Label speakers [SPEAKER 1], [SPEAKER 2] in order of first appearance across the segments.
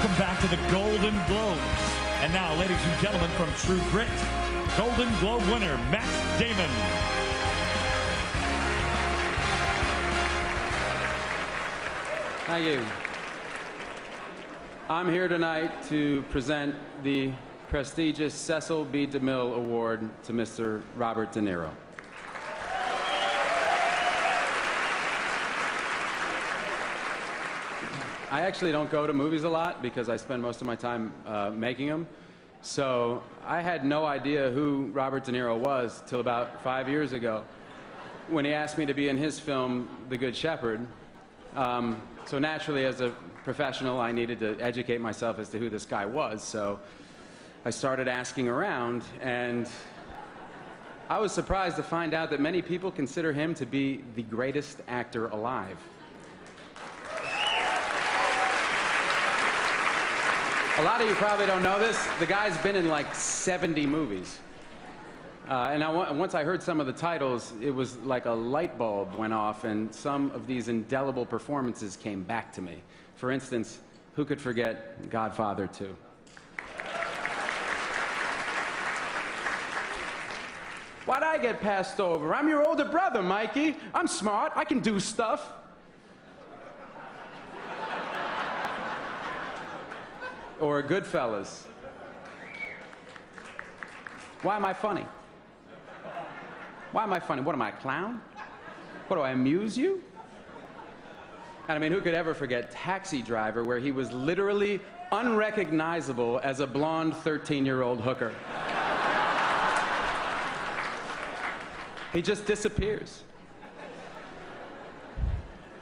[SPEAKER 1] Welcome back to the Golden Globes. And now, ladies and gentlemen, from True Grit, Golden Globe winner, Matt Damon.
[SPEAKER 2] Thank you. I'm here tonight to present the prestigious Cecil B. DeMille Award to Mr. Robert De Niro. I actually don't go to movies a lot because I spend most of my time making them. So I had no idea who Robert De Niro was till about 5 years ago when he asked me to be in his film, The Good Shepherd. So naturally, as a professional, I needed to educate myself as to who this guy was. So I started asking around, and I was surprised to find out that many people consider him to be the greatest actor alive. A lot of you probably don't know this. The guy's been in like 70 movies. Once I heard some of the titles, it was like a light bulb went off, and some of these indelible performances came back to me. For instance, who could forget Godfather 2? Why'd I get passed over? I'm your older brother, Mikey. I'm smart. I can do stuff. Or Goodfellas. Why am I funny? Why am I funny? What am I, a clown? What, do I amuse you? And I mean, who could ever forget Taxi Driver, where he was literally unrecognizable as a blonde 13-year-old hooker? He just disappears.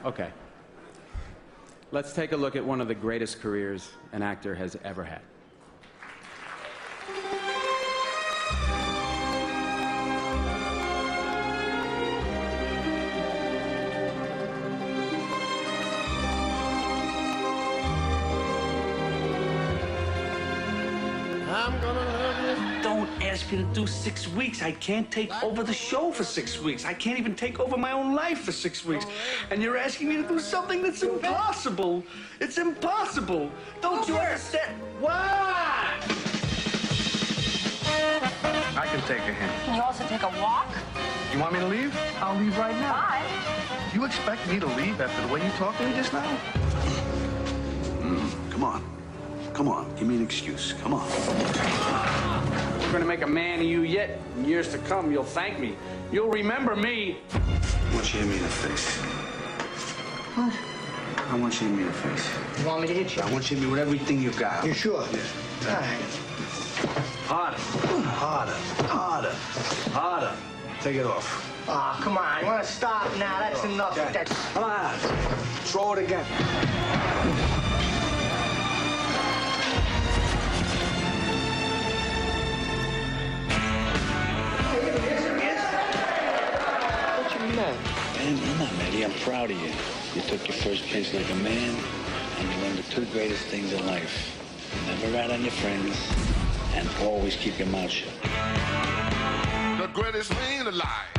[SPEAKER 2] Okay. Let's take a look at one of the greatest careers an actor has ever had.
[SPEAKER 3] I'm gonna love you.
[SPEAKER 4] Don't ask me to do 6 weeks. I can't take over the show for 6 weeks. I can't even take over my own life for 6 weeks. And you're asking me to do something that's impossible. It's impossible. Don't you understand? Why?
[SPEAKER 3] I can take a hint.
[SPEAKER 5] Can you also take a walk?
[SPEAKER 3] You want me to leave? I'll leave right now.
[SPEAKER 5] Bye.
[SPEAKER 3] You expect me to leave after the way you talked to me just now?
[SPEAKER 6] Come on. Come on, give me an excuse. Come on.
[SPEAKER 4] We're gonna make a man of you yet. In years to come, you'll thank me. You'll remember me.
[SPEAKER 6] I want you to hit me in the face.
[SPEAKER 5] What?
[SPEAKER 6] I want you to hit me in the face.
[SPEAKER 5] You want me to hit you?
[SPEAKER 6] I want you to hit me with everything you got.
[SPEAKER 5] You sure?
[SPEAKER 6] Yeah.
[SPEAKER 5] All right.
[SPEAKER 6] Harder. Harder. Harder. Harder. Take it off.
[SPEAKER 5] Oh, come on. You want to stop now? That's enough.
[SPEAKER 6] Okay.
[SPEAKER 5] That's...
[SPEAKER 6] Come on. Throw it again.
[SPEAKER 7] Man, you're not mad. I'm proud of you. You took your first pitch like a man, and you learned the two greatest things in life. Never rat on your friends, and always keep your mouth shut.
[SPEAKER 8] The greatest man alive.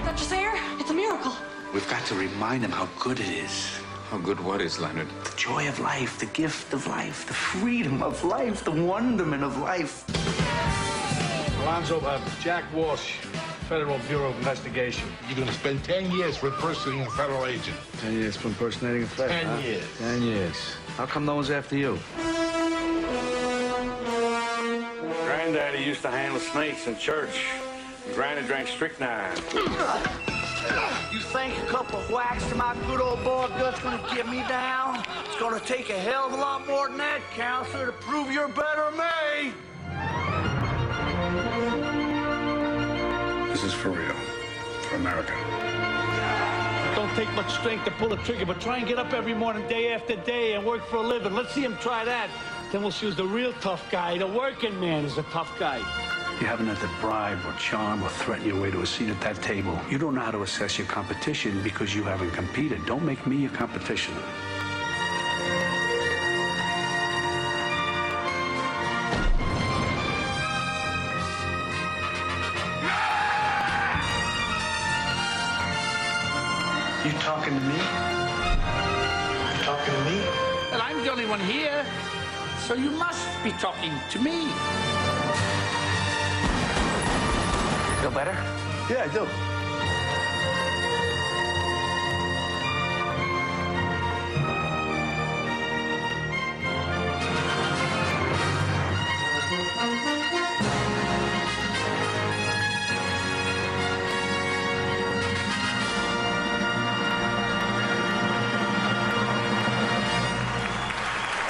[SPEAKER 9] Dr. Sayer, it's a miracle.
[SPEAKER 6] We've got to remind him how good it is.
[SPEAKER 8] How good what is, Leonard?
[SPEAKER 6] The joy of life, the gift of life, the freedom of life, the wonderment of life.
[SPEAKER 3] Alonzo, Jack Walsh, Federal Bureau of Investigation.
[SPEAKER 8] You're gonna spend 10 years for impersonating a federal agent.
[SPEAKER 6] 10 years for impersonating a fed.
[SPEAKER 8] 10 years.
[SPEAKER 6] 10 years. How come no one's after you?
[SPEAKER 4] Granddaddy used to handle snakes in church. And Granny drank strychnine.
[SPEAKER 10] You think a couple of whacks to my good old boy gut's gonna get me down? It's gonna take a hell of a lot more than that, counselor, to prove you're better than me.
[SPEAKER 6] This is for real. For America.
[SPEAKER 11] It don't take much strength to pull a trigger, but try and get up every morning, day after day, and work for a living. Let's see him try that. Then we'll choose the real tough guy. The working man is a tough guy.
[SPEAKER 6] You haven't had to bribe or charm or threaten your way to a seat at that table. You don't know how to assess your competition because you haven't competed. Don't make me your competition. You talking to me? You talking to me?
[SPEAKER 11] And I'm
[SPEAKER 6] the only one here, so you must be talking to me.
[SPEAKER 5] Feel better?
[SPEAKER 3] Yeah, I do.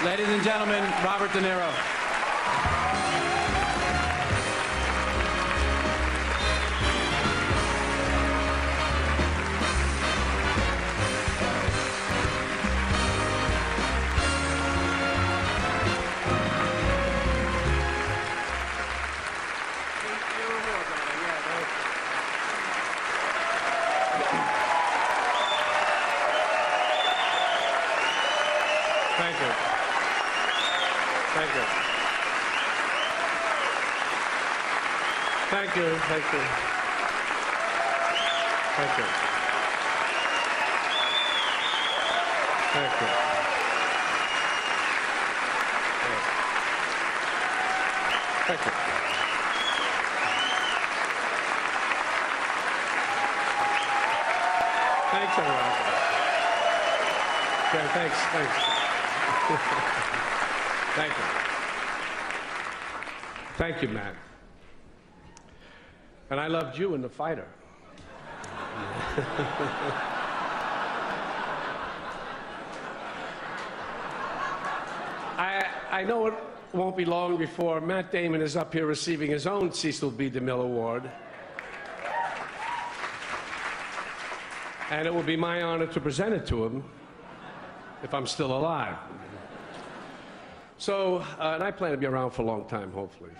[SPEAKER 2] Ladies and gentlemen, Robert De Niro.
[SPEAKER 9] Thank you. Thank you. Thank you. Thank you. Thank you. Thank you. Thank you. Thanks, everyone. Okay, thanks. Thank you. Thank you, Matt. And I loved you in The Fighter. I know it won't be long before Matt Damon is up here receiving his own Cecil B. DeMille Award. And it will be my honor to present it to him if I'm still alive. So, and I plan to be around for a long time, hopefully.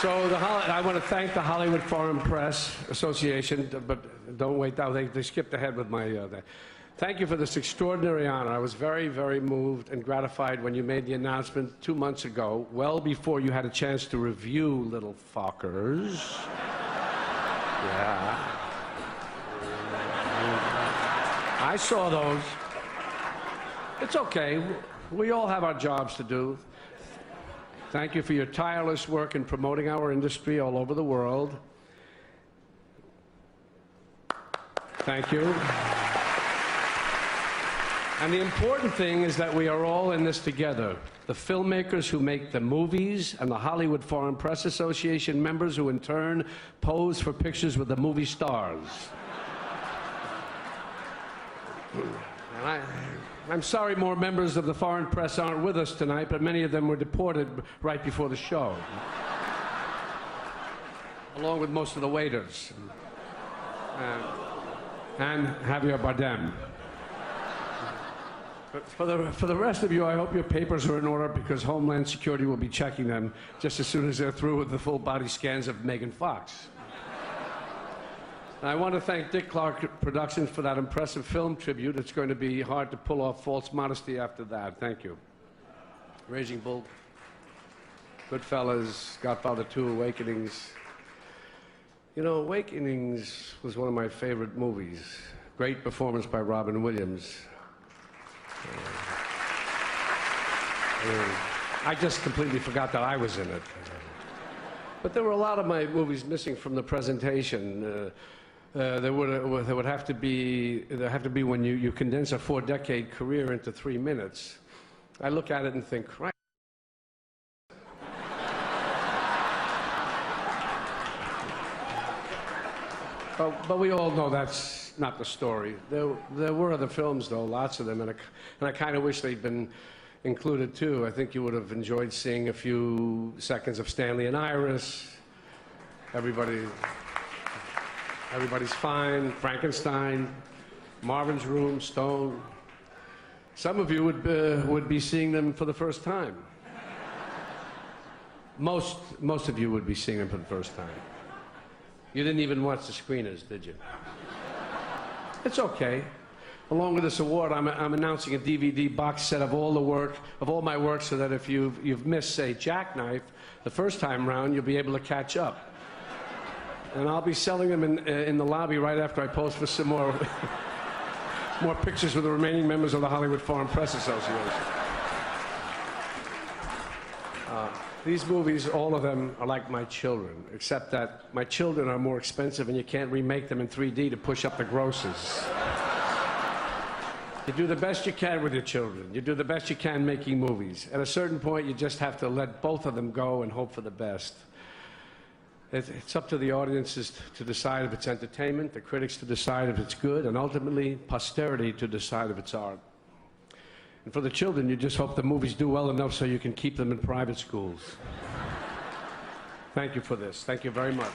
[SPEAKER 9] So I want to thank the Hollywood Foreign Press Association, but don't wait, they skipped ahead with my... Thank you for this extraordinary honor. I was very, very moved and gratified when you made the announcement 2 months ago, well before you had a chance to review Little Fockers. Yeah. I saw those. It's okay. We all have our jobs to do. Thank you for your tireless work in promoting our industry all over the world. Thank you. And the important thing is that we are all in this together. The filmmakers who make the movies and the Hollywood Foreign Press Association members who in turn pose for pictures with the movie stars. And I'm sorry more members of the foreign press aren't with us tonight, but many of them were deported right before the show. Along with most of the waiters. And Javier Bardem. But for the rest of you, I hope your papers are in order because Homeland Security will be checking them just as soon as they're through with the full body scans of Megan Fox. And I want to thank Dick Clark Productions for that impressive film tribute. It's going to be hard to pull off false modesty after that. Thank you. Raging Bull, Goodfellas, Godfather 2, Awakenings. You know, Awakenings was one of my favorite movies. Great performance by Robin Williams. I just completely forgot that I was in it. But there were a lot of my movies missing from the presentation. There would have to be when you condense a 4-decade career into 3 minutes. I look at it and think, right. But we all know that's not the story. There were other films, though, lots of them, and I kind of wish they'd been included, too. I think you would have enjoyed seeing a few seconds of Stanley and Iris. Everybody's Fine, Frankenstein, Marvin's Room, Stone. Some of you would be seeing them for the first time. Most of you would be seeing them for the first time. You didn't even watch the screeners, did you? It's okay. Along with this award, I'm announcing a DVD box set of all my work, so that if you've missed, say, Jackknife the first time round, you'll be able to catch up. And I'll be selling them in the lobby right after I post for some more more pictures with the remaining members of the Hollywood Foreign Press Association. These movies, all of them, are like my children, except that my children are more expensive and you can't remake them in 3D to push up the grosses. You do the best you can with your children. You do the best you can making movies. At a certain point, you just have to let both of them go and hope for the best. It's up to the audiences to decide if it's entertainment, the critics to decide if it's good, and ultimately, posterity to decide if it's art. And for the children, you just hope the movies do well enough so you can keep them in private schools. Thank you for this. Thank you very much.